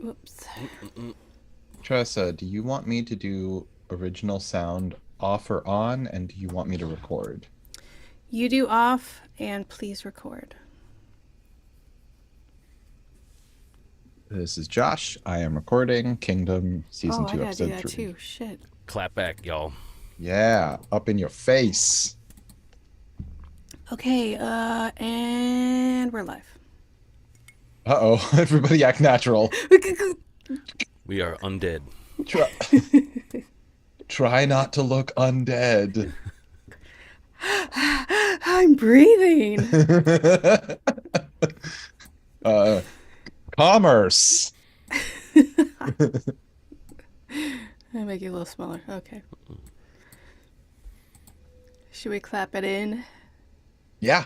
Whoops. Tressa, do you want me to do original sound off or on? And do you want me to record? You do off and please record. This is Josh. I am recording Kingdom Oh, Season I 2, gotta do Episode that 3. too. Shit. Clap back, y'all. Yeah, up in your face. Okay, and we're live. Uh-oh, everybody act natural. We are undead. Try, try not to look undead. I'm breathing. uh, Commerce. I make it a little smaller. Okay. Should we clap it in? Yeah,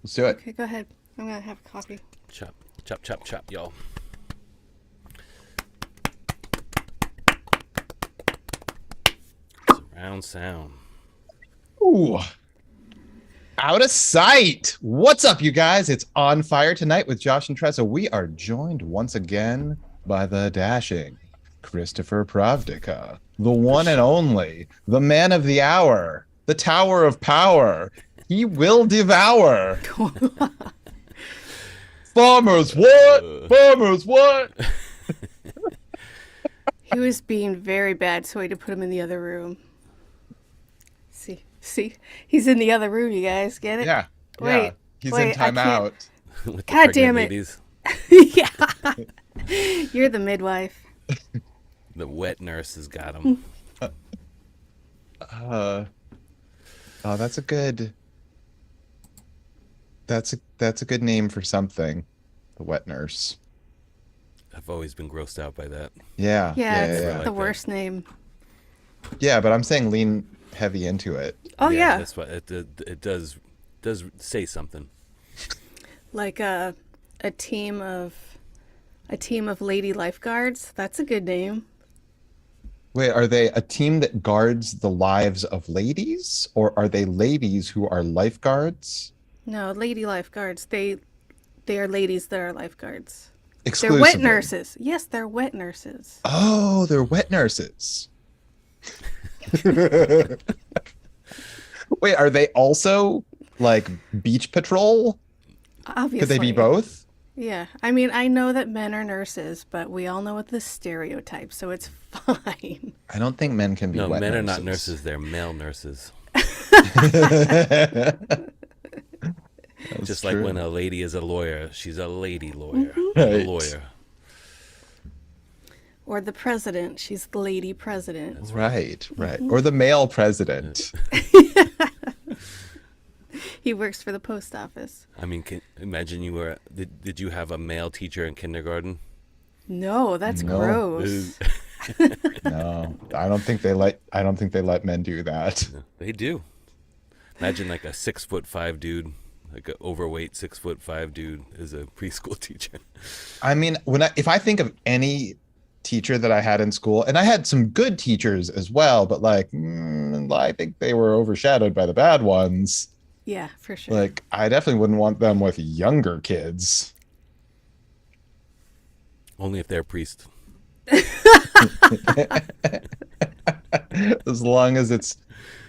let's do it. Okay, go ahead. I'm gonna have a coffee. Chop, chop, chop, chop, y'all. Surround sound. Ooh. Out of sight. What's up, you guys? It's On Fire tonight with Josh and Tressa. We are joined once again by the dashing Christopher Pravdika, the one and only, the man of the hour, the tower of power. He will devour. Farmers, what? Farmers, what? He was being very bad, so I had to put him in the other room. See, he's in the other room. You guys get it? Yeah. Wait, yeah. He's wait, in I can't- timeout. With the God pregnant damn it. ladies. Yeah. You're the midwife. The wet nurse has got him. Oh, that's a good. That's a good name for something. The wet nurse. I've always been grossed out by that. Yeah, Yeah. Yeah. it's Yeah. like the that. worst name. Yeah, but I'm saying lean heavy into it. Oh yeah, That's what it does say something. like a team of lady lifeguards. That's a good name. Wait, are they a team that guards the lives of ladies, or are they ladies who are lifeguards? No, lady lifeguards. They are ladies that are lifeguards. They're Exclusively. wet nurses. Yes, they're wet nurses. Oh, they're wet nurses. Wait, are they also like beach patrol? Obviously. Could they be both? Yeah. I mean, I know that men are nurses, but we all know what the stereotype, so it's fine. I don't think men can be No, wet men nurses. are not nurses. They're male nurses. Just like true. when a lady is a lawyer, she's a lady lawyer. Right. A lawyer. Or the president. She's the lady president. Right. Or the male president. He works for the post office. I mean, imagine you were. Did you have a male teacher in kindergarten? No, that's No. gross. No, I don't think they let men do that. They do. Imagine like a 6'5" dude, like an overweight 6'5" dude, is a preschool teacher. I mean, if I think of any teacher that I had in school, and I had some good teachers as well, but like, I think they were overshadowed by the bad ones. Yeah, for sure. Like, I definitely wouldn't want them with younger kids. Only if they're a priest. As long as it's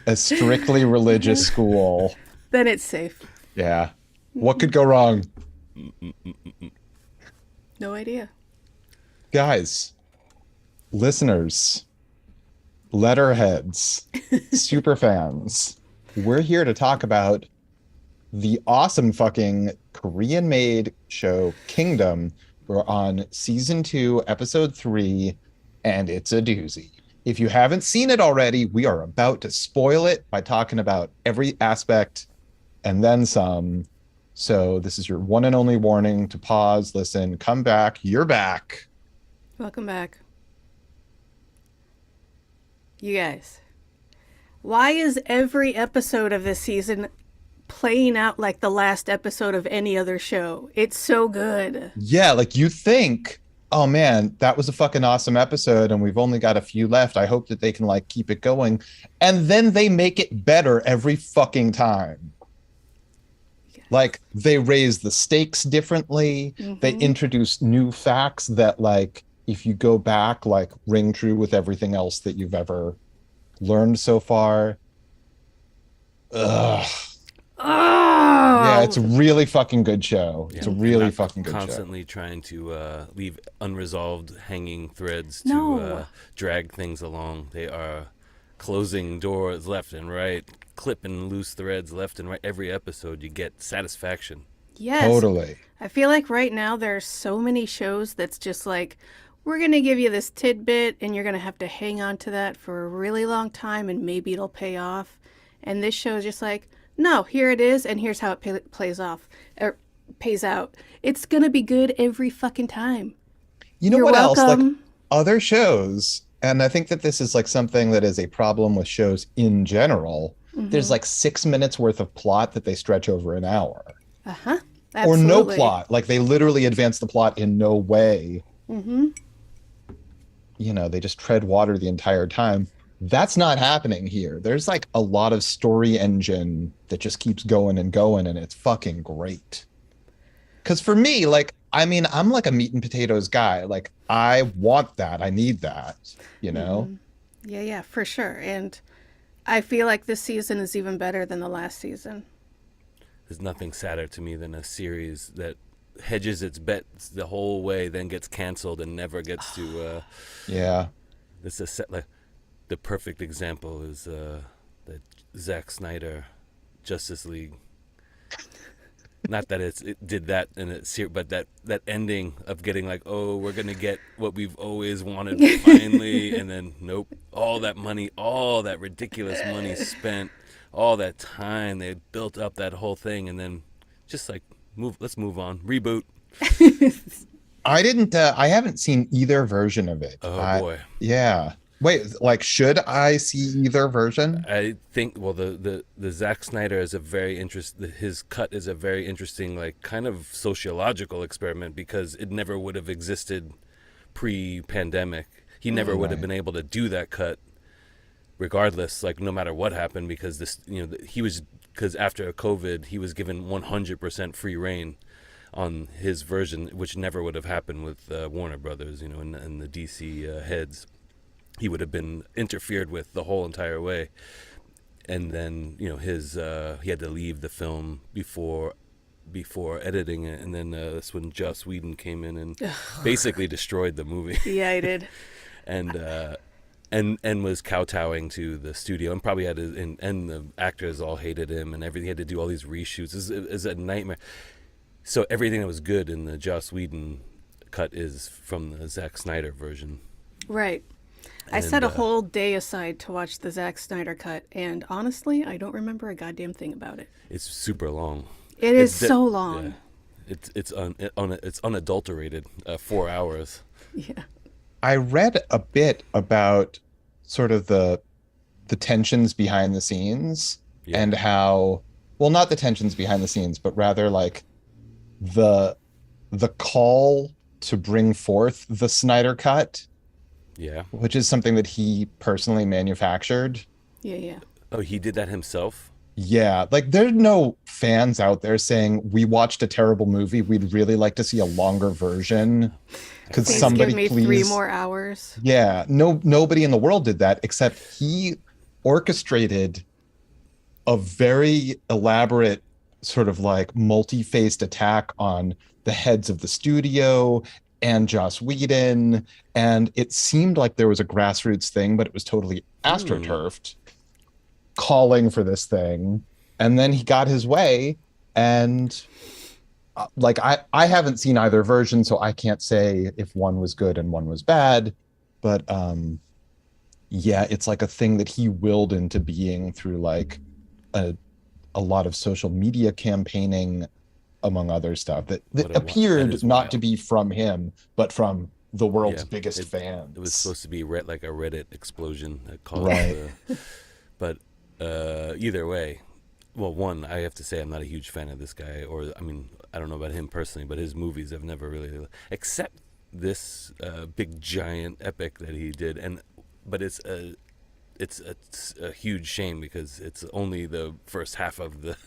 a strictly religious school. Then it's safe. Yeah. What could go wrong? No idea. Guys, listeners, letterheads, super fans, we're here to talk about the awesome fucking Korean made show Kingdom. We're on season 2, episode 3, and it's a doozy. If you haven't seen it already, we are about to spoil it by talking about every aspect and then some. So this is your one and only warning to pause, listen, come back. You're back. Welcome back. You guys, why is every episode of this season playing out like the last episode of any other show? It's so good. Yeah, like you think, oh man, that was a fucking awesome episode and we've only got a few left. I hope that they can like keep it going. And then they make it better every fucking time. Like they raise the stakes differently. They introduce new facts that like if you go back, like ring true with everything else that you've ever learned so far. Ugh. Yeah, it's a Oh really fucking good show. Yeah, It's a and really not fucking good show. constantly trying to leave unresolved hanging threads to no. drag things along. They are closing doors left and right, clipping loose threads left and right. Every episode, you get satisfaction. Yes. Totally. I feel like right now there's so many shows that's just like, we're going to give you this tidbit and you're going to have to hang on to that for a really long time and maybe it'll pay off. And this show is just like, no, here it is and here's how it plays off or pays out. It's going to be good every fucking time. You know You're what else? Like welcome. other shows, and I think that this is like something that is a problem with shows in general. There's like 6 minutes worth of plot that they stretch over an hour. Uh-huh. Or no Absolutely. plot. Like they literally advance the plot in no way. You know, they just tread water the entire time. That's not happening here. There's like a lot of story engine that just keeps going and going, and it's fucking great. Because for me, like, I mean, I'm like a meat and potatoes guy. Like, I want that. I need that, you know? Yeah, yeah, for sure. And I feel like this season is even better than the last season. There's nothing sadder to me than a series that hedges its bets the whole way, then gets canceled and never gets to. Yeah. This is set like the perfect example is the Zack Snyder Justice League. Not that it did that in it, but that ending of getting like, oh, we're gonna get what we've always wanted finally, and then nope, all that money, all that ridiculous money spent, all that time they built up that whole thing, and then just like let's move on, reboot. I haven't seen either version of it. Oh boy. Yeah. Wait, like, should I see either version? I think well the Zack Snyder is a very his cut is a very interesting like kind of sociological experiment because it never would have existed pre-pandemic. He never would have Right. been able to do that cut regardless, like no matter what happened, because this he was because after COVID he was given 100% free reign on his version, which never would have happened with Warner Brothers, and the DC heads. He would have been interfered with the whole entire way. And then his he had to leave the film before editing it, and then that's when Joss Whedon came in and basically destroyed the movie. Yeah, I did. and was kowtowing to the studio, and probably and the actors all hated him and everything. He had to do all these reshoots. It's a nightmare. So everything that was good in the Joss Whedon cut is from the Zack Snyder version. Right. I set a whole day aside to watch the Zack Snyder cut, and honestly, I don't remember a goddamn thing about it. It's super long. It is so long. Yeah. It's unadulterated. 4 hours. Yeah. I read a bit about sort of the tensions behind the scenes Yeah. and how, well, not the tensions behind the scenes, but rather like the call to bring forth the Snyder cut, Yeah. which is something that he personally manufactured. Yeah, yeah. Oh, he did that himself? Yeah, like there's no fans out there saying we watched a terrible movie. We'd really like to see a longer version. Could Please somebody give me please? 3 more hours. Yeah, nobody in the world did that except he orchestrated a very elaborate sort of like multi-faced attack on the heads of the studio and Joss Whedon, and it seemed like there was a grassroots thing, but it was totally astroturfed, calling for this thing, and then he got his way, and like I haven't seen either version, so I can't say if one was good and one was bad, but yeah, it's like a thing that he willed into being through like a lot of social media campaigning, among other stuff that That appeared is not wild. to be from him, but from the world's Yeah, biggest it fans. was supposed to be like a Reddit explosion that caused Right. but either way, well, one, I have to say I'm not a huge fan of this guy, or I mean, I don't know about him personally, but his movies I've never really, except this big giant epic that he did, but it's a huge shame because it's only the first half of the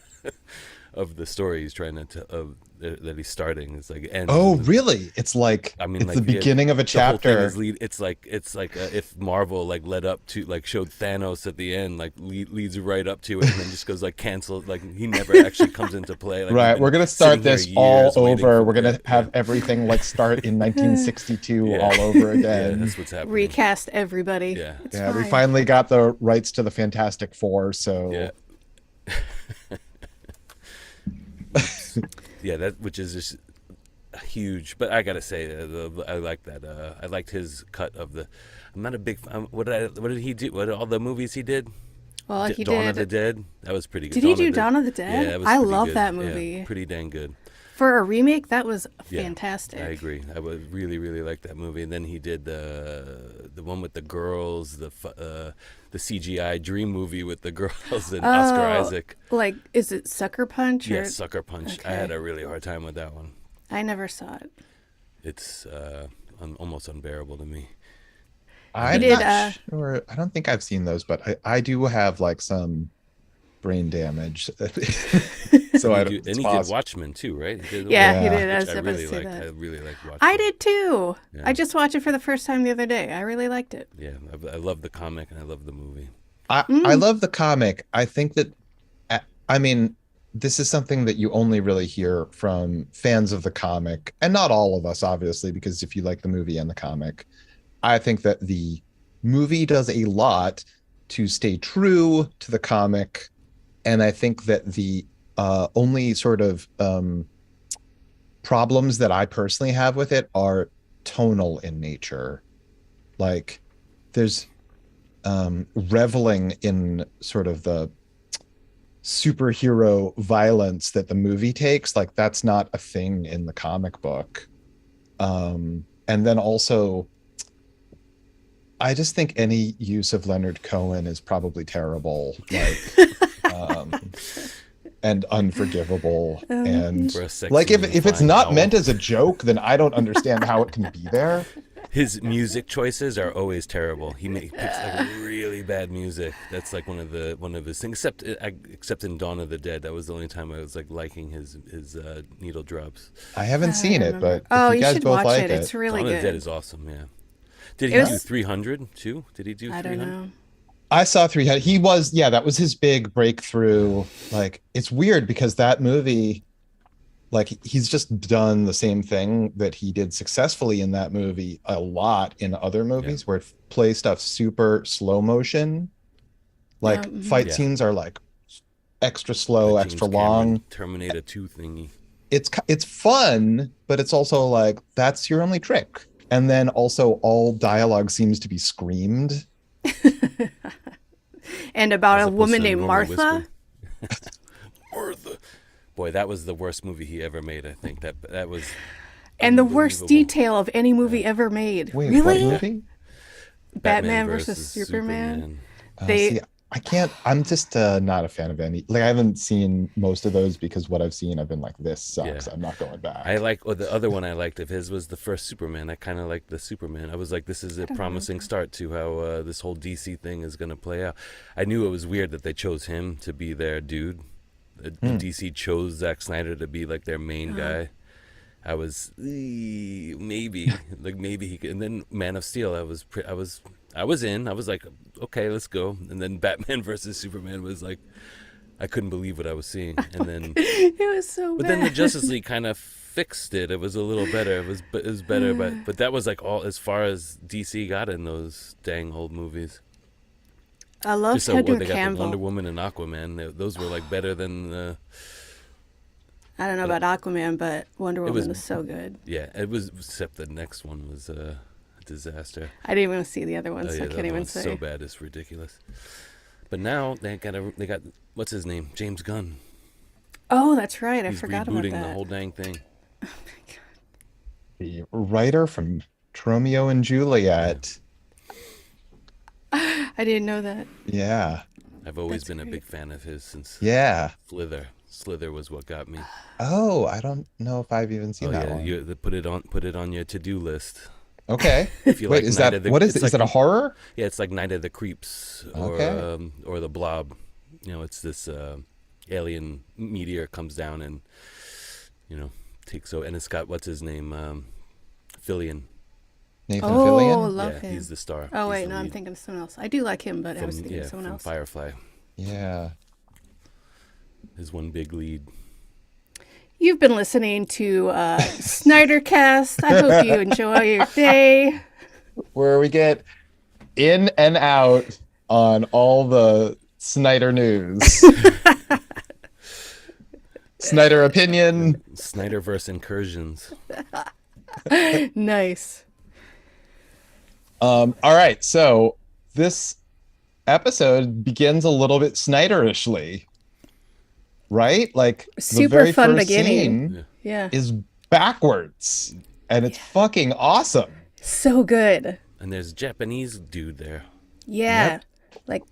of the story he's trying to of that he's starting. It's like ends. Oh, really? It's like I mean, it's like the beginning of a the whole thing chapter. is it's like if Marvel like led up to like showed Thanos at the end, like leads right up to it, and then just goes like cancel. Like he never actually comes into play. Like we've Right. been We're gonna sitting start here this all years waiting over. for We're gonna yeah, have everything like start in 1962 yeah, all over yeah. again. That's what's happening. Recast everybody. Yeah, It's Yeah, we fine. finally got the rights to the Fantastic Four, yeah, so yeah. That which is just huge. But I gotta say, I like that. I liked his cut of the. I'm not a big. What did he do? What all the movies he did? Well, he Dawn of the did. Dead. That was pretty good. Did he do Dawn of the Yeah, Dead? that was I pretty love good. that Yeah, movie. pretty dang good. For a remake, that was Yeah, fantastic. I agree. I would really, really like that movie. And then he did the one with the girls, the CGI dream movie with the girls and Oscar Isaac. Like, is it Sucker Punch? Or... Yes, Sucker Punch. I Okay. had a really hard time with that one. I never saw it. It's almost unbearable to me. I'm did, not sure. I don't think I've seen those, but I do have like some brain damage. So I And don't, he it's did possible. Watchmen too, right? He did Yeah, he Yeah. did. I which was I about really to say liked. that. I really liked Watchmen. I did too. Yeah. I just watched it for the first time the other day. I really liked it. Yeah, I love the comic and I love the movie. I love the comic. I think that I mean, this is something that you only really hear from fans of the comic, and not all of us, obviously, because if you like the movie and the comic, I think that the movie does a lot to stay true to the comic, and I think that the only sort of problems that I personally have with it are tonal in nature. Like, there's reveling in sort of the superhero violence that the movie takes. Like, that's not a thing in the comic book. And then also, I just think any use of Leonard Cohen is probably terrible, like, and unforgivable. And For a sexy like, and if it's flying not owl. meant as a joke, then I don't understand how it can be there. His music choices are always terrible. He picks like really bad music. That's like one of his things. Except in Dawn of the Dead, that was the only time I was like liking his needle drops. I haven't seen it, but Oh, if you you guys should both watch like it. It's really Dawn of the Dead good. is awesome. Yeah. Did It he was- do 300 too? Did he do 300? I don't know. I saw 300. He was, yeah, that was his big breakthrough. Like, it's weird because that movie, like, he's just done the same thing that he did successfully in that movie a lot in other movies, where it plays stuff super slow motion. Like, fight Yeah. scenes are like extra slow, The extra James long. Cameron Terminator 2 thingy. It's fun, but it's also like, that's your only trick. And then also all dialogue seems to be screamed. And about As a opposed woman to named normal Martha. whisper. Martha. Boy, that was the worst movie he ever made. I think that was. And the worst unbelievable. detail of any movie ever made. Wait, really? what movie? Batman versus Superman. They See, I can't. I'm just not a fan of any. Like, I haven't seen most of those because what I've seen, I've been like, this sucks. Yeah. I'm not going back. The other one I liked of his was the first Superman. I kind of liked the Superman. I was like, this is a promising start to how this whole DC thing is going to play out. I knew it was weird that they chose him to be their dude. DC chose Zack Snyder to be like their main guy. I was maybe he could. And then Man of Steel, I was in. I was like, okay, let's go. And then Batman versus Superman was like, I couldn't believe what I was seeing. And then, it was so but bad. then the Justice League kind of fixed it. It was a little better. It was better, but that was like all as far as DC got in those dang old movies. I love Just so Henry they got the Cavill. Wonder Woman and Aquaman. Those were like better than. I don't know about Aquaman, but Wonder Woman was- was so good. Yeah, it was. Except the next one was a disaster. I didn't even see the other ones, Oh, so yeah, I the can't other even one's say. so bad it's ridiculous. But now they got what's his name? James Gunn. Oh, that's right. I He's forgot about rebooting that. the whole dang thing. The writer from Romeo and Juliet. I didn't know that. Yeah. I've always That's been a great. big fan of his since Yeah. Slither. Slither was what got me. Oh, I don't know if I've even seen Oh that yeah, one. put it on your to-do list. Okay. If you Wait, like is Night that of the- what is it's it? Is like- it a horror? Yeah, it's like Night of the Creeps Okay. or the Blob. You know, it's this alien meteor comes down and takes over, and it's got what's his name, Fillion. Nathan Oh, Fillion. love Yeah, him. he's the star. Oh He's wait, the no, I'm lead thinking of someone else. I do like him, but I was from thinking of someone from else. Firefly. Yeah. His one big lead. You've been listening to Snydercast. I hope you enjoy your day. Where we get in and out on all the Snyder news. Snyder opinion. Snyderverse incursions. Nice. All right, so this episode begins a little bit Snyderishly, right? Like the Super very fun first beginning. scene Yeah. is backwards, and it's fucking awesome. So good. And there's a Japanese dude there. Yeah. Yep. Like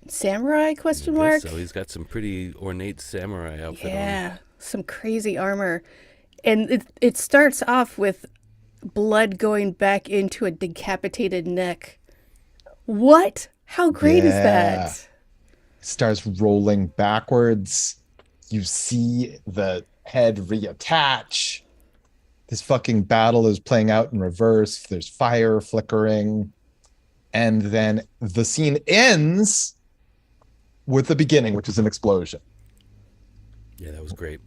samurai question I mark? guess so he's got some pretty ornate samurai outfit on. Yeah. Some crazy armor. And it starts off with blood going back into a decapitated neck. What? How great is Yeah. that? Starts rolling backwards. You see the head reattach. This fucking battle is playing out in reverse. There's fire flickering. And then the scene ends with the beginning, which is an explosion. Yeah, that was great.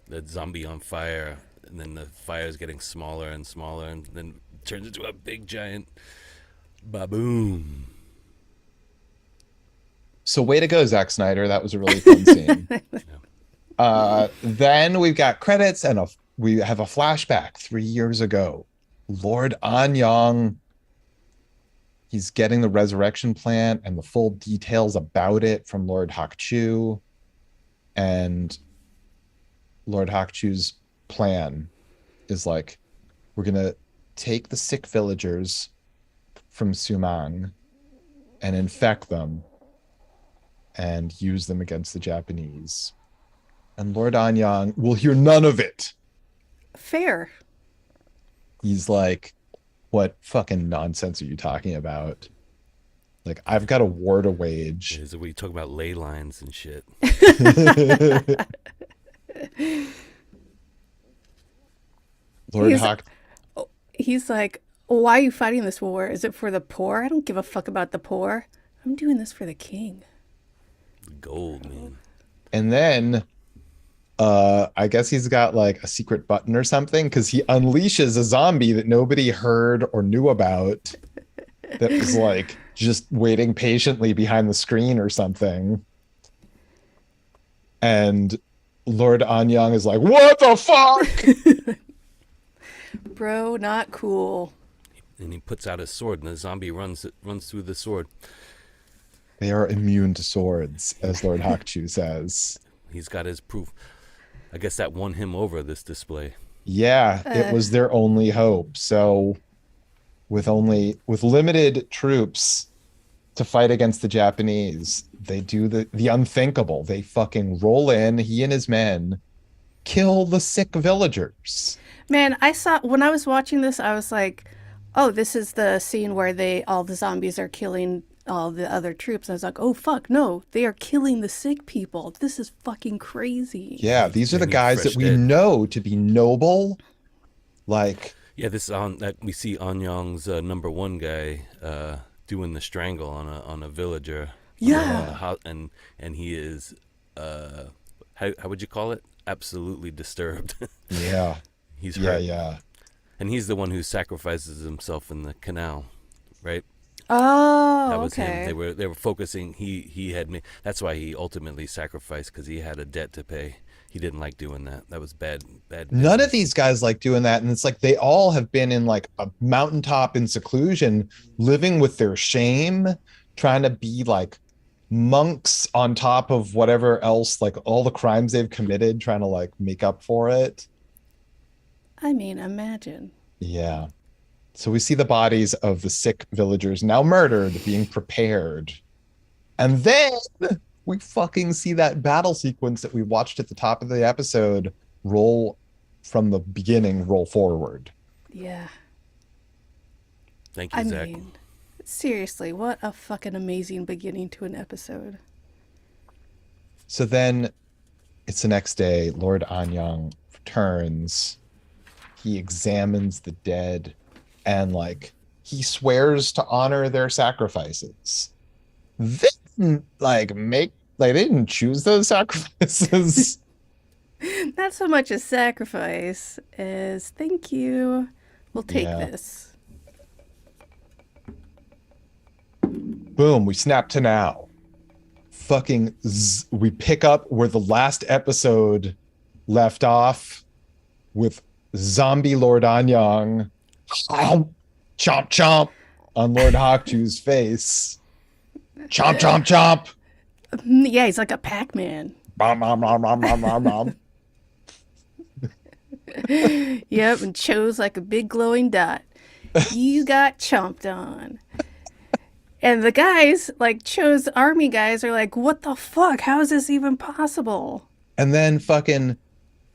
The zombie on fire, and then the fire is getting smaller and smaller, and then turns into a big giant baboom. So way to go, Zack Snyder. That was a really fun scene. Then we've got credits, and we have a flashback 3 years ago. Lord Anyang, he's getting the resurrection plant and the full details about it from Lord Hakchu. And Lord Hakchu's plan is like, we're going to take the sick villagers from Sumang and infect them and use them against the Japanese. And Lord Anyang will hear none of it. Fair. He's like, what fucking nonsense are you talking about? Like, I've got a war to wage. Is we talk about ley lines and shit. Lord He's- Hawk. He's like, why are you fighting this war? Is it for the poor? I don't give a fuck about the poor. I'm doing this for the king. Gold, man. And then I guess he's got like a secret button or something, because he unleashes a zombie that nobody heard or knew about that was like just waiting patiently behind the screen or something. And Lord Anyang is like, what the fuck? Bro, not cool. And he puts out his sword, and the zombie runs through the sword. They are immune to swords, as Lord Hakchu says. He's got his proof. I guess that won him over, this display. Yeah, it was their only hope. So with limited troops to fight against the Japanese, they do the unthinkable. They fucking roll in, he and his men, kill the sick villagers. Man, when I was watching this, I was like, oh, this is the scene where all the zombies are killing all the other troops. I was like, oh, fuck, no, they are killing the sick people. This is fucking crazy. Yeah, these are They the need guys fresh that we dead. know to be noble. Like, Yeah, this is on that we see Anyang's number one guy doing the strangle on a villager. Yeah. And he is how would you call it? Absolutely disturbed. yeah, He's yeah, hurt. yeah. And he's the one who sacrifices himself in the canal, right? Oh, That was okay. him. They were focusing. He had me. That's why he ultimately sacrificed, because he had a debt to pay. He didn't like doing that. That was bad. None business. of these guys like doing that. And it's like they all have been in like a mountaintop in seclusion, living with their shame, trying to be like monks on top of whatever else, like all the crimes they've committed, trying to like make up for it. I mean, imagine. Yeah. So we see the bodies of the sick villagers now murdered being prepared. And then we fucking see that battle sequence that we watched at the top of the episode roll from the beginning, roll forward. Yeah. Thank you, I Zach. mean, seriously, what a fucking amazing beginning to an episode. So then it's the next day. Lord Anyang turns, he examines the dead, and like he swears to honor their sacrifices. They didn't they didn't choose those sacrifices. Not so much a sacrifice as thank you. We'll take Yeah. this. Boom, we snap to now. We pick up where the last episode left off with zombie Lord Anyang chomp chomp on Lord Hawkchu's face. Chomp chomp chomp. Yeah, he's like a Pac-Man. Bom, bom, bom, bom, bom, bom, bom. Yep, and Cho's like a big glowing dot. You got chomped on. And the guys, like Cho's army guys, are like, what the fuck? How is this even possible? And then fucking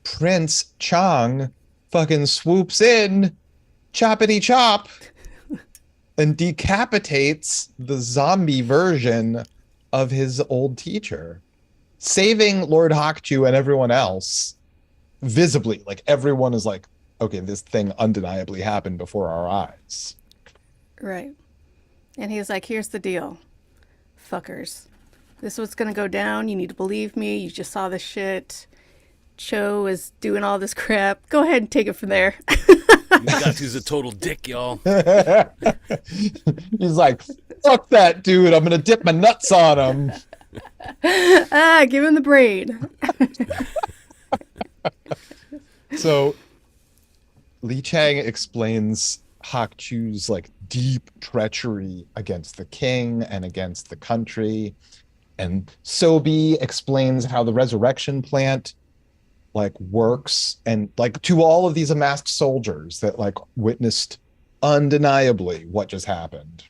Prince Chang fucking swoops in, choppity chop, and decapitates the zombie version of his old teacher, saving Lord Hawkchu and everyone else visibly. Like everyone is like, okay, this thing undeniably happened before our eyes. Right. And he's like, here's the deal. Fuckers. This is what's going to go down. You need to believe me. You just saw this shit. Cho is doing all this crap. Go ahead and take it from there. Nagachu's a total dick, y'all. He's like, fuck that dude. I'm going to dip my nuts on him. Give him the brain. So Li Chang explains Hawkchu's like deep treachery against the king and against the country. And Sobi explains how the resurrection plant like works, and like to all of these amassed soldiers that like witnessed undeniably what just happened.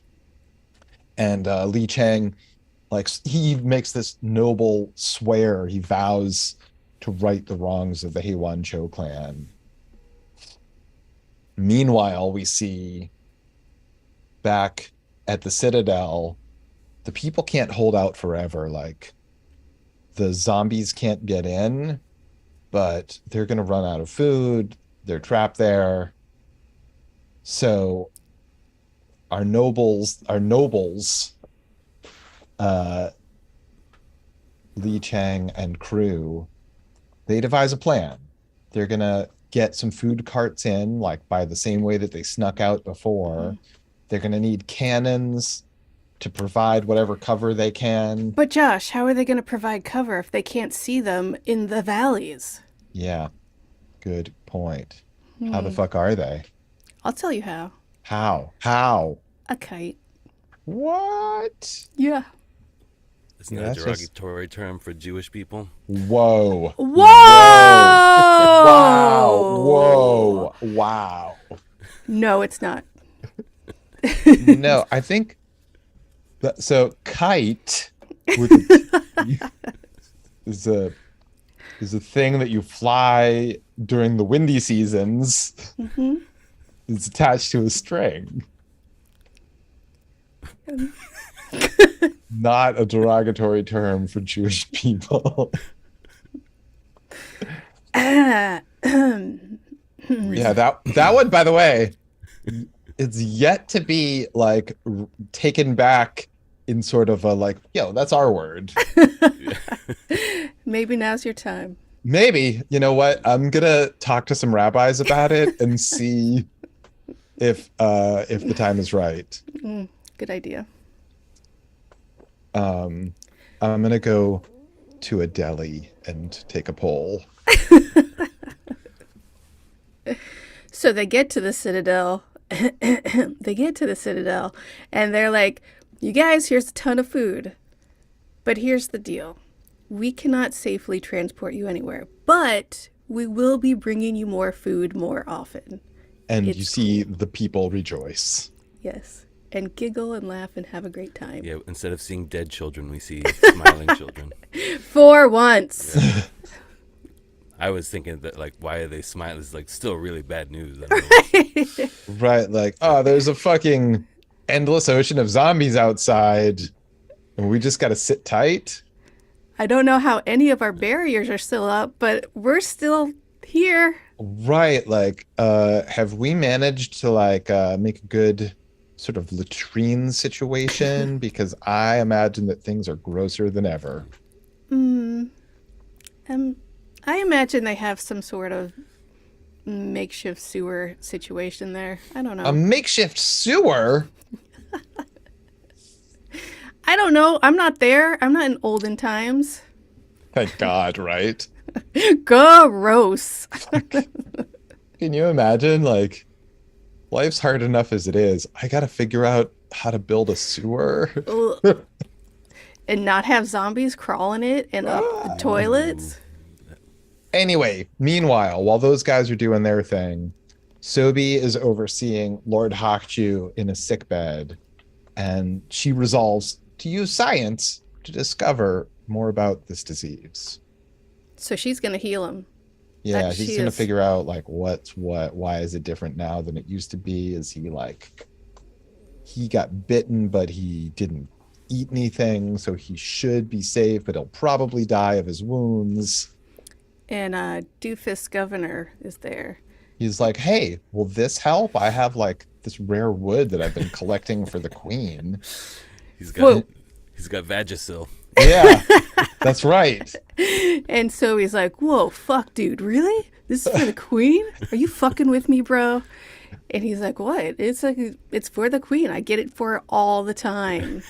And Li Chang, like he makes this noble swear. He vows to right the wrongs of the Heiwan Cho clan. Meanwhile, we see back at the Citadel, the people can't hold out forever. Like the zombies can't get in, but they're going to run out of food. They're trapped there. So our nobles, Li Chang and crew, they devise a plan. They're going to get some food carts in, like by the same way that they snuck out before. They're going to need cannons to provide whatever cover they can. But Josh, how are they going to provide cover if they can't see them in the valleys? Yeah, good point. How the fuck are they? I'll tell you how. How? A kite. What? Yeah. Isn't Yeah, that a that's just- derogatory term for Jewish people? Whoa. Whoa! Wow. No, it's not. No, I think that, so kite with a, is a thing that you fly during the windy seasons. Mm-hmm. It's attached to a string. Not a derogatory term for Jewish people. Yeah, that one, by the way, it's yet to be like taken back in sort of a like, yo, that's our word. Maybe now's your time. Maybe, you know what? I'm gonna talk to some rabbis about it and see if the time is right. Good idea. I'm gonna go to a deli and take a poll. So they get to the Citadel. And they're like, you guys, here's a ton of food. But here's the deal. We cannot safely transport you anywhere, but we will be bringing you more food more often. And It's you see the people rejoice. Yes. And giggle and laugh and have a great time. Yeah, instead of seeing dead children, we see smiling children. For once. I was thinking that, like, why are they smiling? It's, like, still really bad news. I don't know. Right, like, oh, there's a fucking endless ocean of zombies outside, and we just gotta sit tight. I don't know how any of our barriers are still up, but we're still Here. Right, like have we managed to like make a good sort of latrine situation? Because I imagine that things are grosser than ever. Mm, um, I imagine they have some sort of makeshift sewer situation there. I don't A know. makeshift sewer? I don't know. I'm not there. I'm not in olden times. Thank God, right? Gross. Fuck. Can you imagine? Like, life's hard enough as it is. I gotta figure out how to build a sewer. Ugh. And not have zombies crawl in it and up the Ooh. toilets. Anyway, meanwhile, while those guys are doing their thing, Sobi is overseeing Lord Hakchu in a sickbed, and she resolves to use science to discover more about this disease. So she's gonna heal him. That Yeah, she he's gonna is. figure out like what's what, why is it different now than it used to be? Is he like he got bitten, but he didn't eat anything, so he should be safe, but he'll probably die of his wounds. And Doofus Governor is there. He's like, hey, will this help? I have like this rare wood that I've been collecting for the queen. He's Whoa. got he's got Vagisil. Yeah, that's right. And so he's like, whoa, fuck, dude, really? This is for the queen? Are you fucking with me, bro? And he's like, what? It's like, it's for the queen. I get it for her all the time.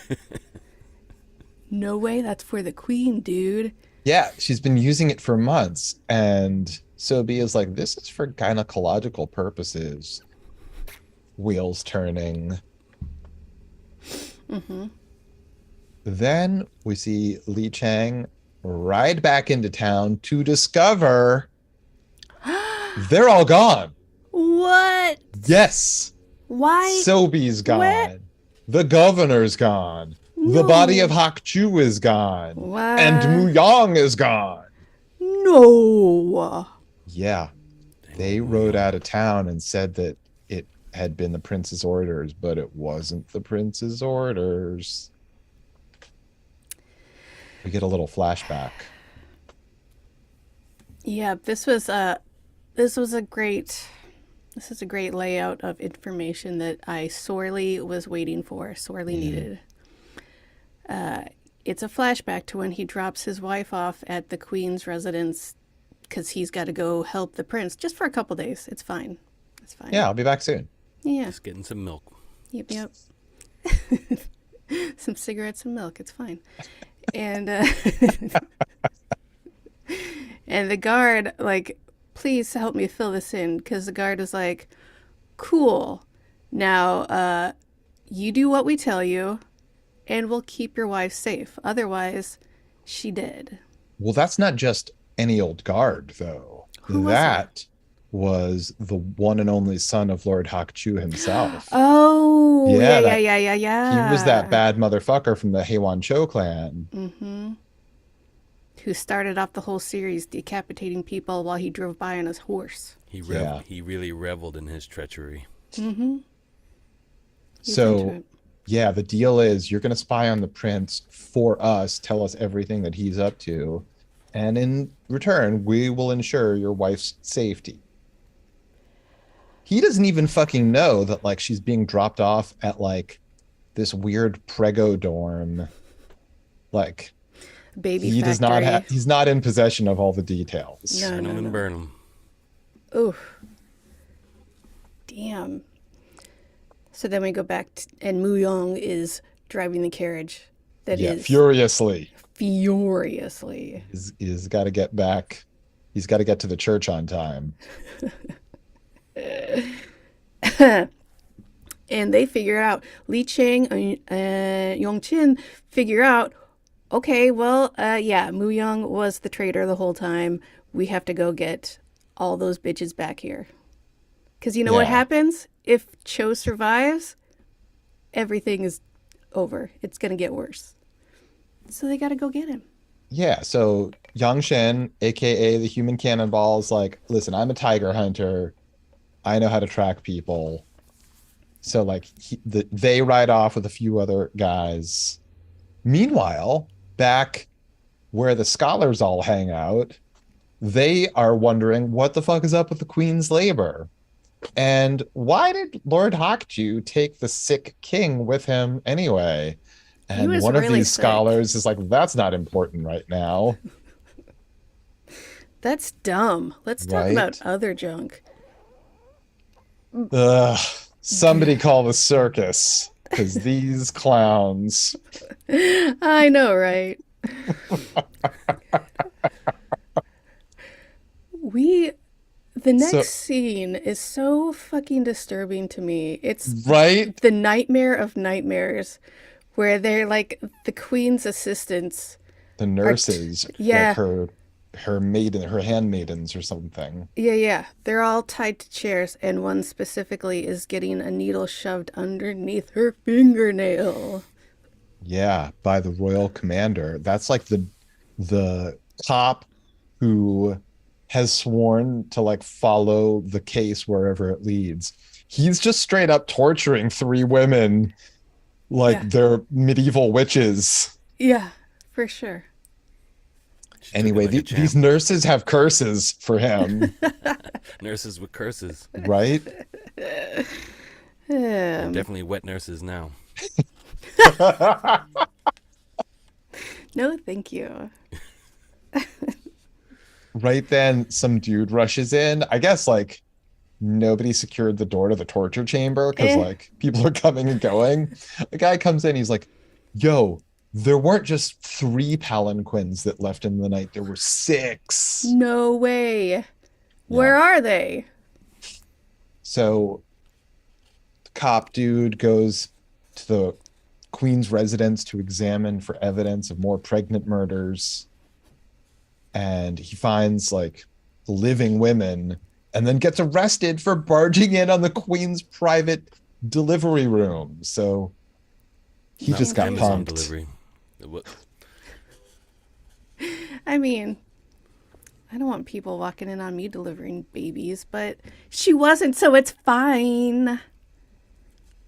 No way, that's for the queen, dude. Yeah, she's been using it for months. And Sobi is like, this is for gynecological purposes. Wheels turning. Then we see Li Chang ride back into town to discover they're all gone. What? Yes, Why? Sobi's gone. What? The governor's gone. The No. body of Hakchu is gone. What? And Muyang is gone. No. Yeah, they rode out of town and said that it had been the prince's orders, but it wasn't the prince's orders. We get a little flashback. Yeah, this is a great layout of information that I sorely was waiting for, sorely needed. It's a flashback to when he drops his wife off at the queen's residence because he's got to go help the prince just for a couple days. It's fine. It's fine. Yeah, I'll be back soon. Yeah. Just getting some milk. Yep. Yep. Some cigarettes and milk. It's fine. And and the guard like, please help me fill this in because the guard was like, cool. Now you do what we tell you, and we'll keep your wife safe. Otherwise, she dead. Well, that's not just any old guard, though. Who was That was the one and only son of Lord Hakchu himself. Oh, Yeah, yeah. He was that bad motherfucker from the Heiwan Cho clan. Mm-hmm. Who started off the whole series decapitating people while he drove by on his horse. Yeah. He really reveled in his treachery. Mm-hmm. He's into So, it. yeah, the deal is you're going to spy on the prince for us, tell us everything that he's up to, and in return, we will ensure your wife's safety. He doesn't even fucking know that like she's being dropped off at like this weird prego dorm. Like Baby he factory. does not have he's not in possession of all the details. No. Burn him and burn him. Oof. Damn. So then we go back and Mu Yong is driving the carriage that Yeah, is furiously. He's got to get back. He's got to get to the church on time. And they figure out, Li Chang and Yong Chin figure out, okay, well, yeah, Mu Young was the traitor the whole time. We have to go get all those bitches back here. Because you know what Yeah. happens? If Cho survives, everything is over. It's going to get worse. So they got to go get him. Yeah, so Yang Shen, aka the human cannonball, is like, listen, I'm a tiger hunter. I know how to track people. So like they ride off with a few other guys. Meanwhile, back where the scholars all hang out, they are wondering what the fuck is up with the Queen's labor. And why did Lord Hawkdew take the sick king with him anyway? He And was one of really these sick. scholars is like, that's not important right now. That's dumb. Let's talk Right? about other junk. Ugh, somebody call the circus, because these clowns. I know, right? we The So, next scene is so fucking disturbing to me. It's right? the nightmare of nightmares where they're like the queen's assistants The are nurses, like yeah, her handmaidens or something. yeah. They're all tied to chairs and one specifically is getting a needle shoved underneath her fingernail. Yeah, by the royal commander. That's like the cop who has sworn to like follow the case wherever it leads. He's just straight up torturing three women like Yeah. they're medieval witches. Yeah, for sure. She took it Anyway, like a these champ. nurses have curses for him, Nurses with curses. right? They're Um, definitely wet nurses now. no, thank you. Right then, some dude rushes in. I guess like nobody secured the door to the torture chamber because Eh. like people are coming and going. The guy comes in, he's like, yo, there weren't just 3 palanquins that left in the night, there were 6. No way. Where are they? So the cop dude goes to the queen's residence to examine for evidence of more pregnant murders. And he finds like living women and then gets arrested for barging in on the queen's private delivery room. So he Not just got Amazon punked. delivery. What- I mean, I don't want people walking in on me delivering babies, but she wasn't, so it's fine.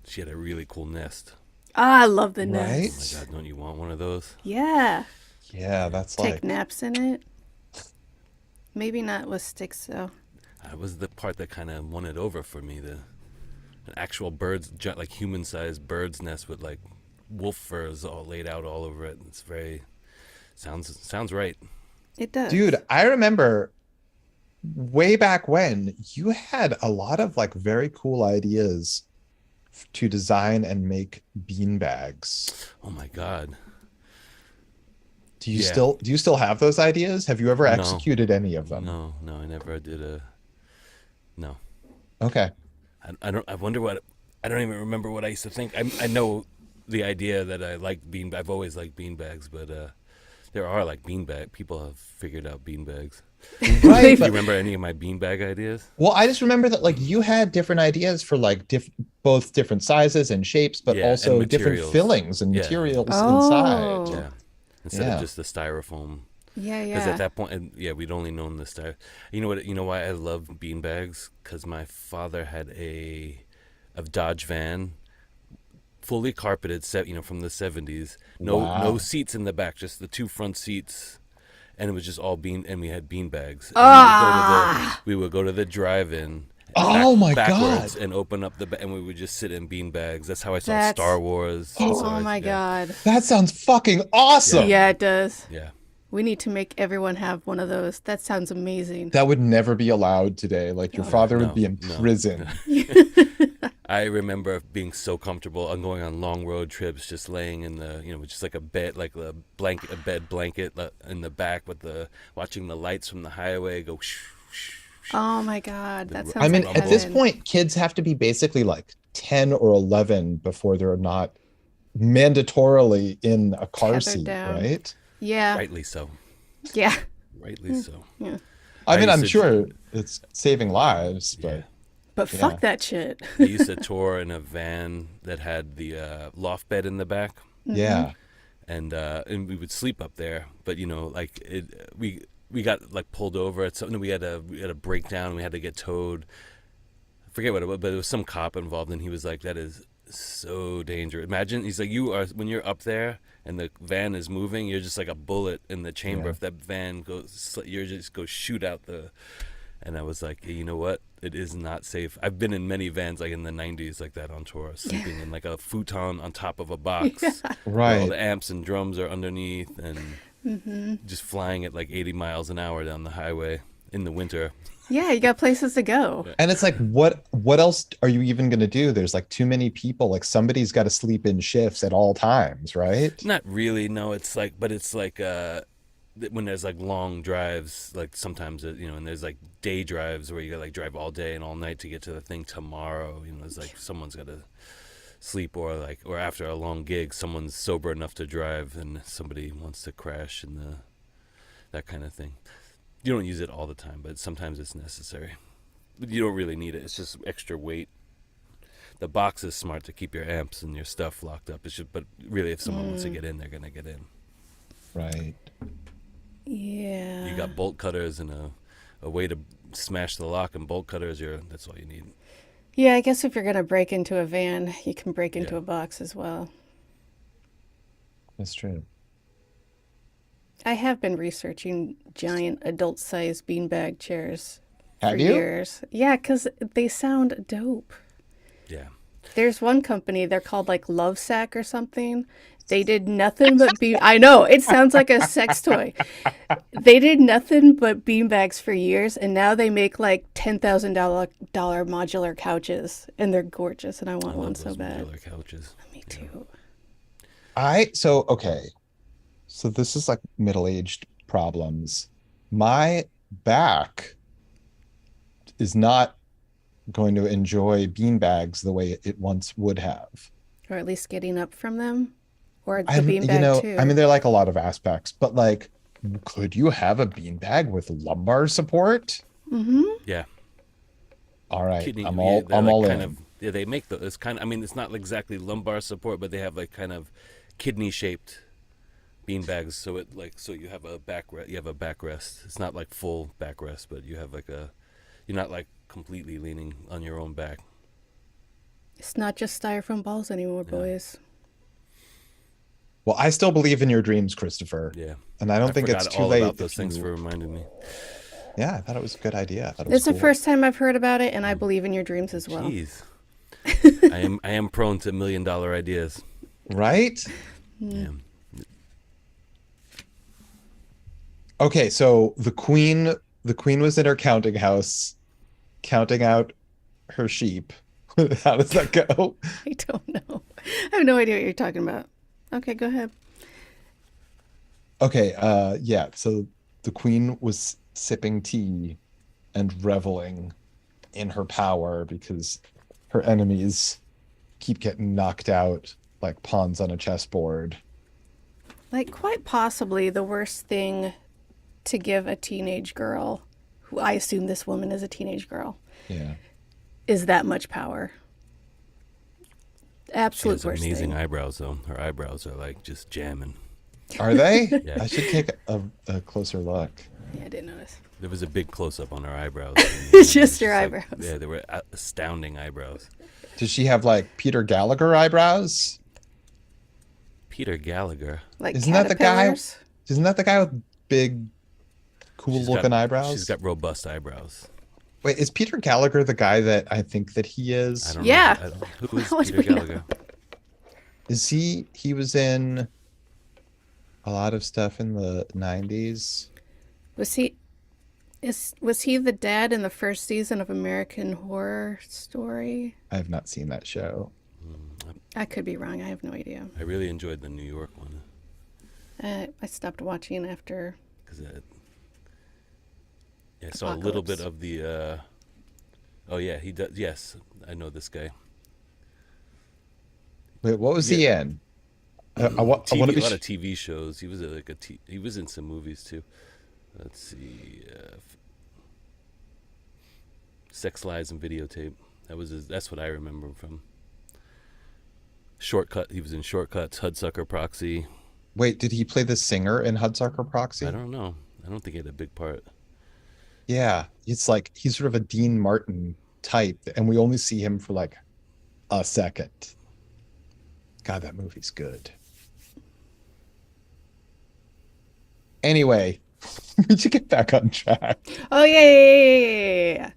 She had a really cool nest. Ah, I love the Right? Oh nest. my god, don't you want one of those? Yeah. Yeah, that's Take like naps in it. Maybe not with sticks, though. That was the part that kind of won it over for me. An actual bird's, like human-sized bird's nest with like wolf furs all laid out all over it. It's very sounds right. It does. dude, I remember way back when you had a lot of like very cool ideas to design and make bean bags. Oh my god. Do you Yeah. still have those ideas? Have you ever No. executed any of them? No, I never did a. No, Okay. I don't. I wonder what. I don't even remember what I used to think. I know the idea that I like I've always liked bean bags, but there are like beanbag. People have figured out bean bags. Right. Do you but- remember any of my beanbag ideas? well, I just remember that like you had different ideas for like both different sizes and shapes, but Yeah, also and different materials. fillings and Yeah. materials Oh. inside. Yeah. Instead Yeah. of just the styrofoam. Yeah, Because yeah. at that point, we'd only known the styrofoam. You know what? You know why I love bean bags? Because my father had a Dodge van, fully carpeted, set from the 70s. No Wow. seats in the back, just the 2 front seats, and it was just all and we had bean bags. And we would go to the drive-in. Oh my backwards God. and open up and we would just sit in bean bags. That's how I saw That's- Star Wars. That's how Oh I- my god. That sounds fucking awesome. Yeah, it does. Yeah. We need to make everyone have one of those. That sounds amazing. That would never be allowed today. Like your father would No, be in no. prison. I remember being so comfortable on going on long road trips, just laying in the, with just like a bed, like a bed blanket in the back with watching the lights from the highway go. Oh my god, that sounds I mean, like at this heaven. point, kids have to be basically like 10 or 11 before they're not mandatorily in a car Tethered seat, down. right? Yeah, Rightly so. yeah. Rightly so. I mean, used I'm to- sure it's saving lives, but Yeah. But Yeah. fuck that shit. I used to tour in a van that had the loft bed in the back, yeah. and we would sleep up there. But we got like pulled over at something. We had a breakdown. We had to get towed. I forget what it was, but it was some cop involved, and he was like, "That is so dangerous. Imagine he's like you are when you're up there and the van is moving. You're just like a bullet in the chamber. Yeah. If that van goes, you're just go shoot out the. And I was like, hey, you know what? It is not safe. I've been in many vans like in the '90s like that on tour, sleeping in like a futon on top of a box. Yeah. Where all Right. the amps and drums are underneath, and just flying at like 80 miles an hour down the highway in the winter. Yeah, you got places to go. And it's like, what else are you even gonna do? There's like too many people. Like somebody's got to sleep in shifts at all times, right? Not really, no. It's like, but it's like when there's like long drives, like sometimes and there's like day drives where you gotta like drive all day and all night to get to the thing tomorrow. It's like someone's got to sleep, or after a long gig, someone's sober enough to drive and somebody wants to crash and that kind of thing. You don't use it all the time, but sometimes it's necessary. But you don't really need it. It's just extra weight. The box is smart to keep your amps and your stuff locked up. It's just, but really, if someone wants to get in, they're gonna get in. Right. Yeah. You got bolt cutters and a way to smash the lock, and bolt cutters. That's all you need. Yeah, I guess if you're going to break into a van, you can break into Yeah. a box as well. That's true. I have been researching giant adult-sized beanbag chairs for Have you? years. Yeah, because they sound dope. Yeah. There's one company, they're called like Love Sack or something. They did nothing but I know, it sounds like a sex toy. They did nothing but beanbags for years, and now they make like $10,000 modular couches, and they're gorgeous, and I want I one love so those bad. modular couches. Me too. Okay. So this is like middle-aged problems. My back is not going to enjoy beanbags the way it once would have. Or at least getting up from them. Or the I'm, beanbag too. I mean, they're like a lot of aspects, but like, could you have a beanbag with lumbar support? Yeah. All right, Kidney. I'm Yeah, all, they're I'm like all kind in. of. Yeah, they make the. It's kind of. I mean, it's not exactly lumbar support, but they have like kind of kidney shaped bean bags. So you have a backrest. You have a backrest. It's not like full backrest, but you have like a. You're not like completely leaning on your own back. It's not just styrofoam balls anymore, boys. Well, I still believe in your dreams, Christopher. Yeah. And I don't I think it's forgot too all late. about those if things you- for reminding me. Yeah, I thought it was a good idea. I thought it It's was the cool. first time I've heard about it, and I believe in your dreams as well. Jeez. I am prone to $1 million ideas. Right? Yeah. Okay, so the queen was in her counting house, counting out her sheep. How does that go? I don't know. I have no idea what you're talking about. Okay, go ahead. Okay, yeah, so the queen was sipping tea and reveling in her power because her enemies keep getting knocked out like pawns on a chessboard. Like, quite possibly the worst thing to give a teenage girl, who I assume this woman is a teenage girl, Yeah. is that much power. She Absolute has worst amazing thing. eyebrows, though. Her eyebrows are like just jamming. Are they? Yeah. I should take a closer look. Yeah, I didn't notice. There was a big close up on her eyebrows. It's just her eyebrows. Yeah, they were astounding eyebrows. Does she have like Peter Gallagher eyebrows? Peter Gallagher. Like Isn't that the guy? caterpillars. Isn't that the guy with big, cool looking eyebrows? She's got robust eyebrows. Wait, is Peter Gallagher the guy that I think that he is? I don't Yeah. know. Who is How would Peter we know? Gallagher? Is he was in a lot of stuff in the 90s? Was he the dad in the first season of American Horror Story? I have not seen that show. I could be wrong. I have no idea. I really enjoyed the New York one I stopped watching after. because I saw a little bit Apocalypse. of the. Oh yeah, he does. Yes, I know this guy. Wait, what was he in? I want TV, to a be lot of TV shows. He was he was in some movies too. Let's see, Sex Lies and Videotape. That's what I remember him from. Shortcut. He was in Shortcuts, Hudsucker Proxy. Wait, did he play the singer in Hudsucker Proxy? I don't know. I don't think he had a big part. Yeah, it's like he's sort of a Dean Martin type, and we only see him for like a second. God, that movie's good. Anyway, we should get back on track. Oh, yeah, yeah, yeah, yeah, yeah.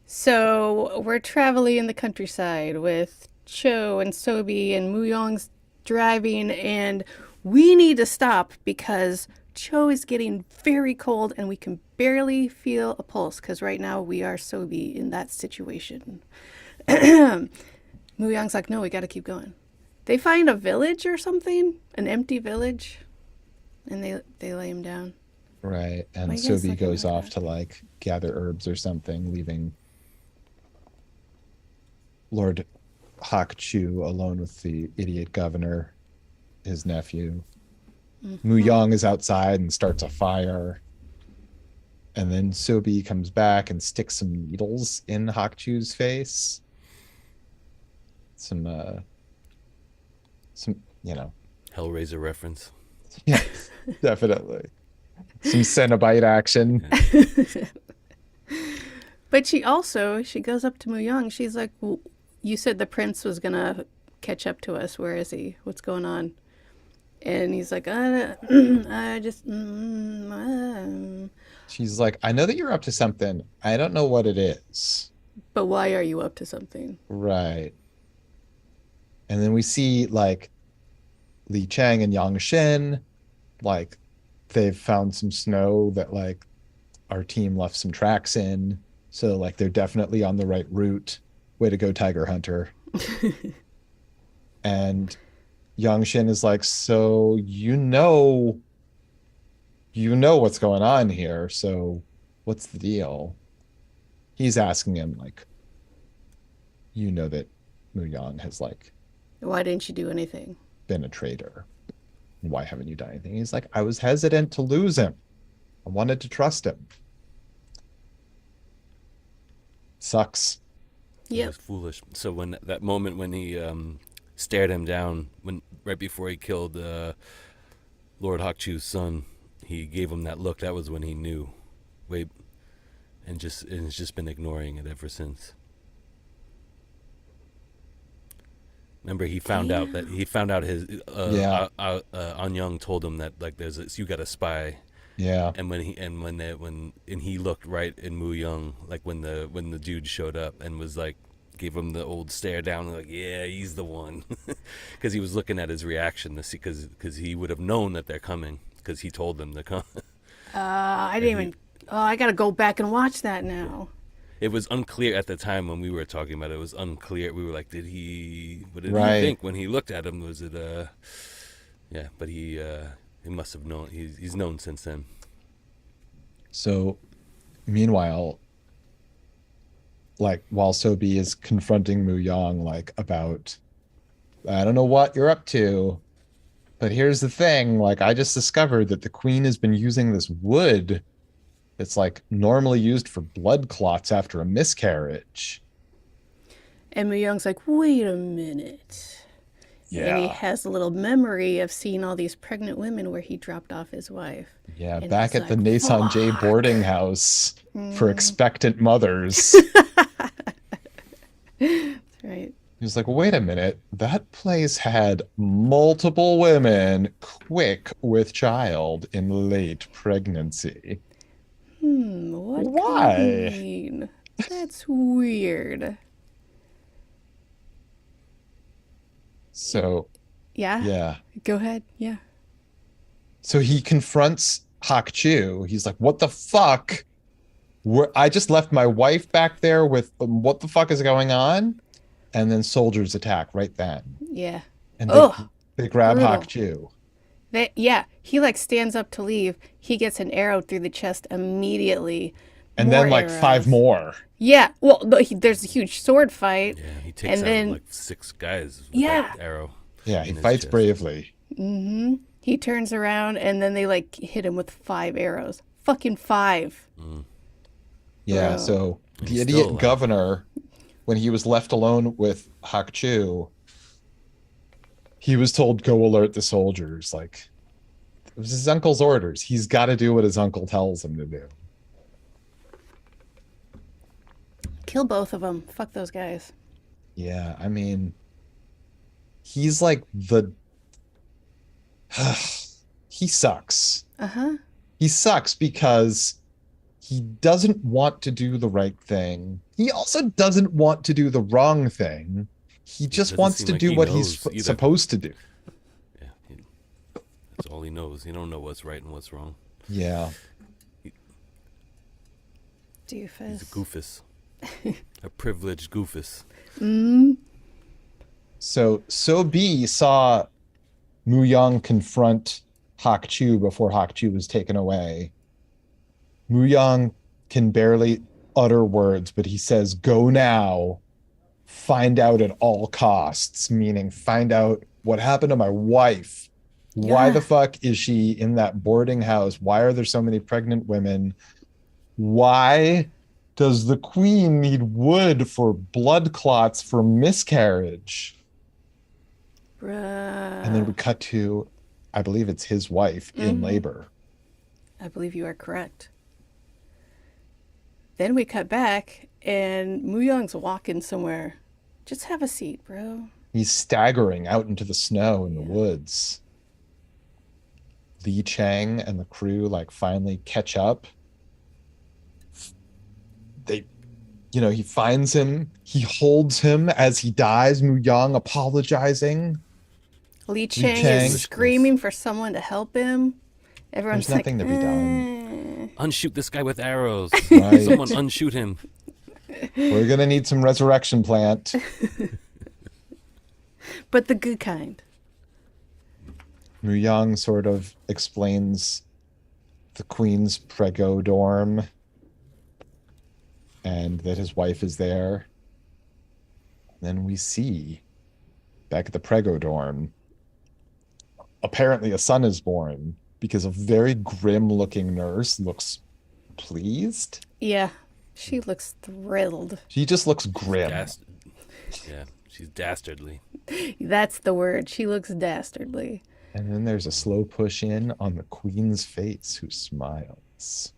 So we're traveling in the countryside with Cho and Sobi, and Muyong's driving, and we need to stop because Cho is getting very cold and we can barely feel a pulse because right now we are Sobi in that situation. Muyong's like, no, we got to keep going. They find a village or something, an empty village, and they lay him down. Right. And I guess Sobi I can goes know off that. to like gather herbs or something, leaving Lord Hak Chu alone with the idiot governor, his nephew. Mu Yang is outside and starts a fire. And then Sobi comes back and sticks some needles in Hak Chu's face. Some, Hellraiser reference. yeah, definitely. Some Cenobite action. But she goes up to Muyang. She's like, well, you said the prince was going to catch up to us. Where is he? What's going on? And he's like, I just. She's like, I know that you're up to something. I don't know what it is. But why are you up to something? Right. And then we see like Li Chang and Yang Shen, like they've found some snow that like our team left some tracks in. So like they're definitely on the right route. Way to go, Tiger Hunter. And Yang Shen is like, so you know what's going on here. So what's the deal? He's asking him like, you know that Mu Yang has like Why didn't you do anything? been a traitor. Why haven't you done anything? He's like, I was hesitant to lose him. I wanted to trust him. Sucks. It Yep. was foolish. So when that moment when he stared him down, when right before he killed Lord Hokchu's son, he gave him that look. That was when he knew. Wait, and it's just been ignoring it ever since. Remember, he found out his Yeah. An Young told him that like you got a spy. Yeah. And when he looked right in Mu Young, like when the dude showed up and was like, gave him the old stare down, like, yeah, he's the one, because he was looking at his reaction to see, because he would have known that they're coming, because he told them to come. I didn't even. Oh, I got to go back and watch that now. It was unclear at the time when we were talking about it. It was unclear. We were like, what did he Right. think when he looked at him? Was it yeah? But he must have known. He's known since then. So meanwhile, like while Sobi is confronting Mu Yang like about I don't know what you're up to, but here's the thing, like I just discovered that the queen has been using this wood that's like normally used for blood clots after a miscarriage. And Muyong's like, wait a minute. And he has a little memory of seeing all these pregnant women where he dropped off his wife. Yeah, And back he's at the like, Nason J "Fuck." boarding house for expectant mothers. Right. He was like, wait a minute, that place had multiple women quick with child in late pregnancy. What could Why? it mean? That's weird. So, Yeah? yeah. Go ahead. Yeah. So he confronts Hak Chu. He's like, what the fuck? I just left my wife back there with what the fuck is going on? And then soldiers attack right then. Yeah. And Ugh, they grab brutal. Hak Chu. He like stands up to leave. He gets an arrow through the chest immediately. And More then like arrows. 5 more. Yeah. Well, there's a huge sword fight. Yeah, he takes And out then- like 6 guys with Yeah. that arrow. Yeah, he in his fights chest. bravely. He turns around and then they like hit him with 5 arrows. Fucking 5. Yeah, Bro. so the He's still idiot alive. governor, when he was left alone with Hak Chu, he was told, go alert the soldiers. Like, it was his uncle's orders. He's got to do what his uncle tells him to do. Kill both of them. Fuck those guys. Yeah, I mean, he's like the he sucks. Uh-huh. He sucks because he doesn't want to do the right thing. He also doesn't want to do the wrong thing. He It just doesn't wants seem to like do he what he's knows either. supposed to do. Yeah, that's all he knows. He don't know what's right and what's wrong. Yeah. Doofus. He's a goofus, a privileged goofus. So B saw Mu Yang confront Hak Chu before Hak Chu was taken away. Mu Yang can barely utter words, but he says, "Go now. Find out at all costs," meaning find out what happened to my wife. Why Yeah. the fuck is she in that boarding house? Why are there so many pregnant women? Why does the queen need wood for blood clots for miscarriage? And then we Bruh. cut to, I believe it's his wife in labor. I believe you are correct. Then we cut back, and Mu Young's walking somewhere. Just have a seat, bro. He's staggering out into the snow in the woods. Li Chang and the crew like finally catch up. They, he finds him. He holds him as he dies. Mu Yang apologizing. Li Chang Chang. is screaming for someone to help him. Everyone's There's nothing to be done. Unshoot this guy with arrows. Right. Someone unshoot him. We're gonna need some resurrection plant. But the good kind. Mu Yang sort of explains the queen's prego dorm and that his wife is there. Then we see back at the prego dorm, apparently a son is born because a very grim looking nurse looks pleased. Yeah, she looks thrilled. She just looks grim. Yeah, she's dastardly. That's the word. She looks dastardly. And then there's a slow push in on the queen's face, who smiles. That's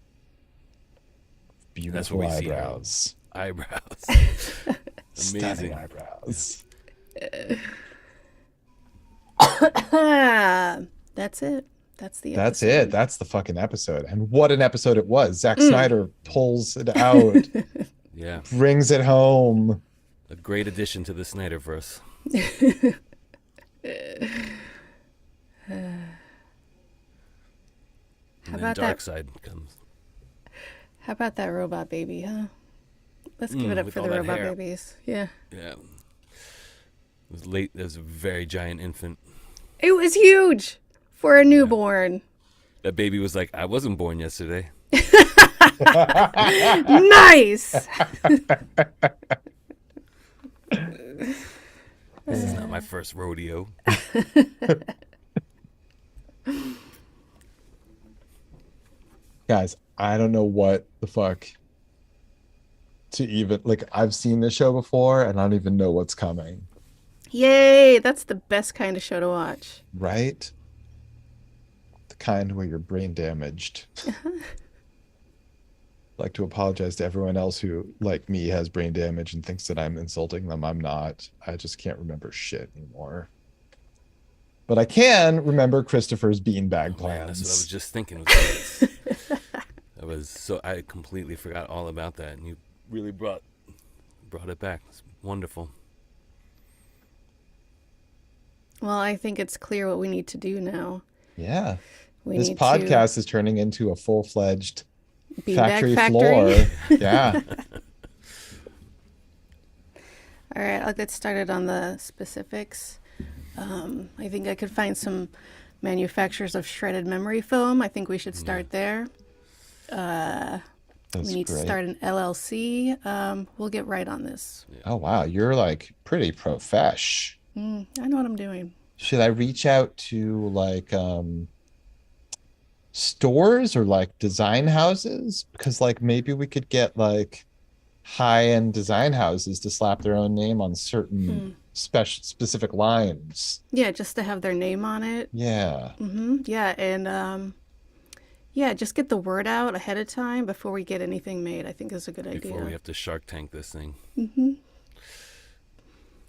Beautiful what we see. eyebrows. Eyebrows. Stunning Amazing. eyebrows. That's it. That's the That's episode. it. That's the fucking episode. And what an episode it was. Zack Snyder pulls it out, Yeah, brings it home. a great addition to the Snyderverse. How And about then that? Darkseid comes. How about that robot baby, huh? Let's give it up with for all the that robot hair. babies. Yeah. Yeah. It was late. There was a very giant infant. It was huge for a newborn. That baby was like, I wasn't born yesterday. Nice. This is not my first rodeo. Guys, I don't know what the fuck to even like. I've seen this show before and I don't even know what's coming. Yay. That's the best kind of show to watch. Right? The kind where you're brain damaged. Like to apologize to everyone else who, like me, has brain damage and thinks that I'm insulting them. I'm not. I just can't remember shit anymore. But I can remember Christopher's beanbag Man, that's what I was plans. just thinking. I completely forgot all about that, and you really brought it back. It's wonderful. Well, I think it's clear what we need to do now. Yeah. We This need podcast is turning into a full-fledged to beanbag factory floor. Yeah. All right, I'll get started on the specifics. I think I could find some manufacturers of shredded memory foam. I think we should start there. That's We need to great. start an LLC. We'll get right on this. Oh wow, you're like pretty profesh. I know what I'm doing. Should I reach out to like stores or like design houses? Because like maybe we could get like high-end design houses to slap their own name on certain specific lines. Yeah, just to have their name on it. Yeah. Yeah, and yeah, just get the word out ahead of time before we get anything made. I think is a good idea. Before we have to Shark Tank this thing.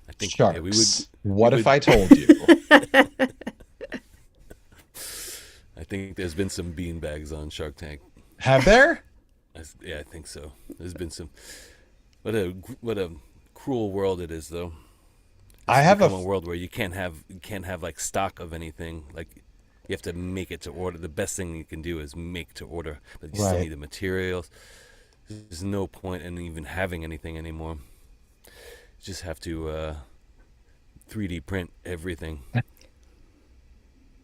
I think yeah, Sharks. we What if would. I told you? I think there's been some beanbags on Shark Tank. Have there? Yeah, I think so. There's been some. What a cruel world it is, though. I It's have a become a world where you can't have like stock of anything. Like you have to make it to order. The best thing you can do is make to order, but you still right. need the materials. There's no point in even having anything anymore. You just have to 3D print everything.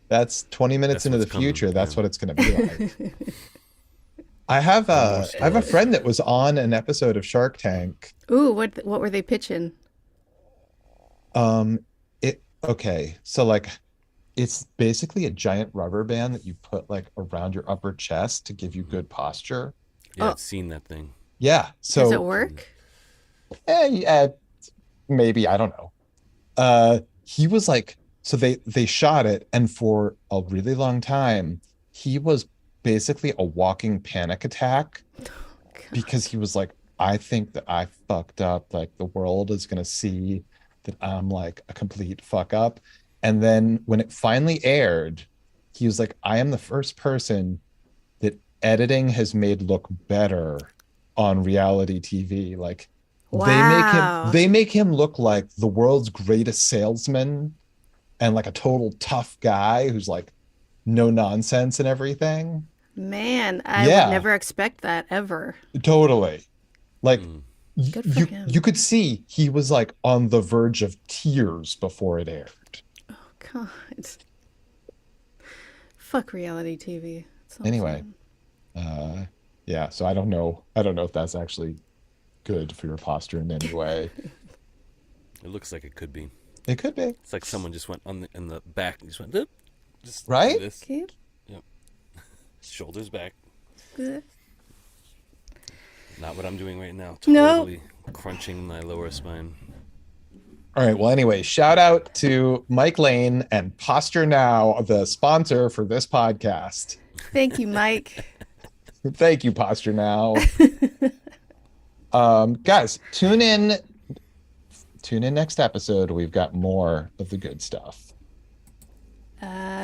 That's 20 minutes That's into what's the coming. future. That's Yeah. what it's going to be like. No more I have a stores. friend that was on an episode of Shark Tank. Ooh, what were they pitching? Um, okay, so like it's basically a giant rubber band that you put like around your upper chest to give you Mhm. good posture. Yeah, Oh, I've seen that thing. Yeah, does it so Mm. work? yeah, maybe I don't know. He was like, so they shot it, and for a really long time, he was basically a walking panic attack because he was like, I think that I fucked up. Like the world is gonna see that I'm like a complete fuck up. And then when it finally aired, he was like, I am the first person that editing has made look better on reality TV. Like Wow. they make him look like the world's greatest salesman and like a total tough guy who's like no nonsense and everything. Man, I would Yeah, never expect that ever. totally. Like Mm. Good for him. you could see he was like on the verge of tears before it aired. God. Fuck reality TV. It's all Anyway, fun. uh yeah, so I don't know if that's actually good for your posture in any way. It looks like it could be. It could be, It's like someone just went on in the back and just went, "Doop," just do right? this. Okay. Yep. Shoulders back. Good. Not what I'm doing right now. No. Totally crunching my lower spine. All right, well, anyway, shout out to Mike Lane and Posture Now, the sponsor for this podcast. Thank you, Mike. Thank you, Posture Now. Guys, tune in next episode. We've got more of the good stuff.